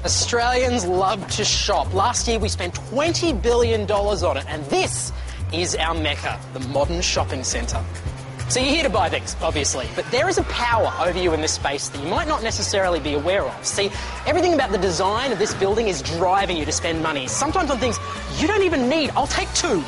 Australians love to shop. Last year we spent $20 billion on it, and this is our mecca, the modern shopping centre. So you're here to buy things, obviously, but there is a power over you in this space that you might not necessarily be aware of. See, everything about the design of this building is driving you to spend money, sometimes on things you don't even need. I'll take two.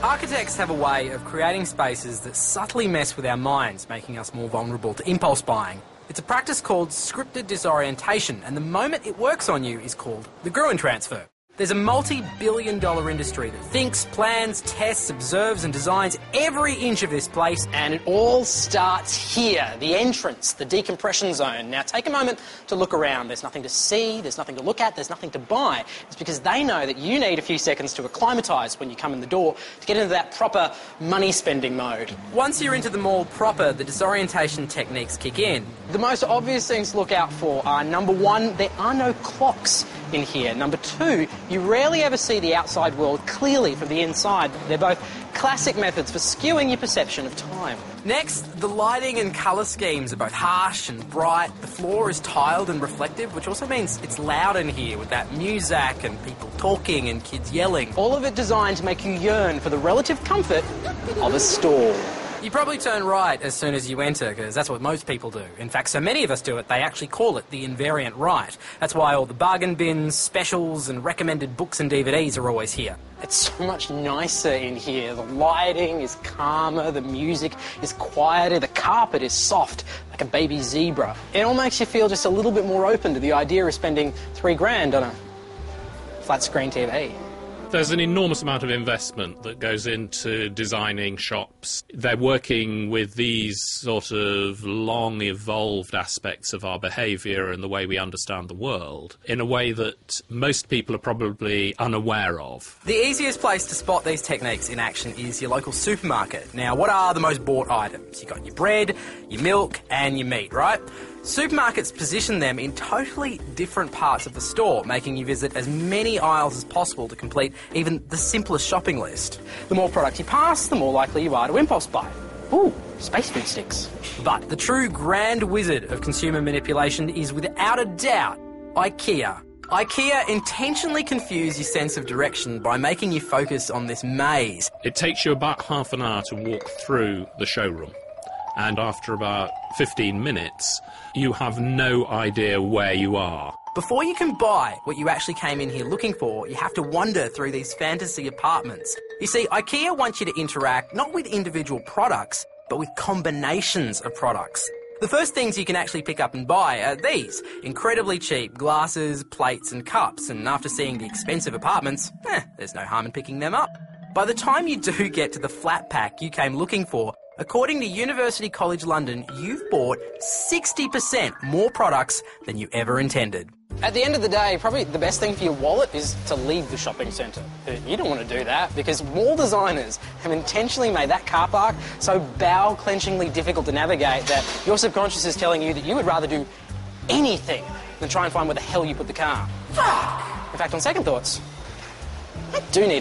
Architects have a way of creating spaces that subtly mess with our minds, making us more vulnerable to impulse buying. It's a practice called scripted disorientation, and the moment it works on you is called the Gruen transfer. There's a multi-billion-dollar industry that thinks, plans, tests, observes and designs every inch of this place. And it all starts here, the entrance, the decompression zone. Now take a moment to look around. There's nothing to see, there's nothing to look at, there's nothing to buy. It's because they know that you need a few seconds to acclimatise when you come in the door to get into that proper money-spending mode. Once you're into the mall proper, the disorientation techniques kick in. The most obvious things to look out for are, number one, there are no clocks in here. Number two, you rarely ever see the outside world clearly from the inside. They're both classic methods for skewing your perception of time. Next, the lighting and colour schemes are both harsh and bright. The floor is tiled and reflective, which also means it's loud in here with that music and people talking and kids yelling. All of it designed to make you yearn for the relative comfort of a store. You probably turn right as soon as you enter, because that's what most people do. In fact, so many of us do it, they actually call it the invariant right. That's why all the bargain bins, specials and recommended books and DVDs are always here. It's so much nicer in here. The lighting is calmer, the music is quieter, the carpet is soft, like a baby zebra. It all makes you feel just a little bit more open to the idea of spending $3,000 on a flat screen TV. There's an enormous amount of investment that goes into designing shops. They're working with these sort of long evolved aspects of our behaviour and the way we understand the world in a way that most people are probably unaware of. The easiest place to spot these techniques in action is your local supermarket. Now, what are the most bought items? You've got your bread, your milk and your meat, right? Supermarkets position them in totally different parts of the store, making you visit as many aisles as possible to complete even the simplest shopping list. The more product you pass, the more likely you are to impulse buy. Ooh, space food sticks. But the true grand wizard of consumer manipulation is without a doubt IKEA. IKEA intentionally confuse your sense of direction by making you focus on this maze. It takes you about half an hour to walk through the showroom, and after about 15 minutes, you have no idea where you are. Before you can buy what you actually came in here looking for, you have to wander through these fantasy apartments. You see, IKEA wants you to interact not with individual products, but with combinations of products. The first things you can actually pick up and buy are these incredibly cheap glasses, plates and cups, and after seeing the expensive apartments, there's no harm in picking them up. By the time you do get to the flat pack you came looking for, according to University College London, you've bought 60% more products than you ever intended. At the end of the day, probably the best thing for your wallet is to leave the shopping centre. You don't want to do that because mall designers have intentionally made that car park so bowel-clenchingly difficult to navigate that your subconscious is telling you that you would rather do anything than try and find where the hell you put the car. In fact, on second thoughts, I do need a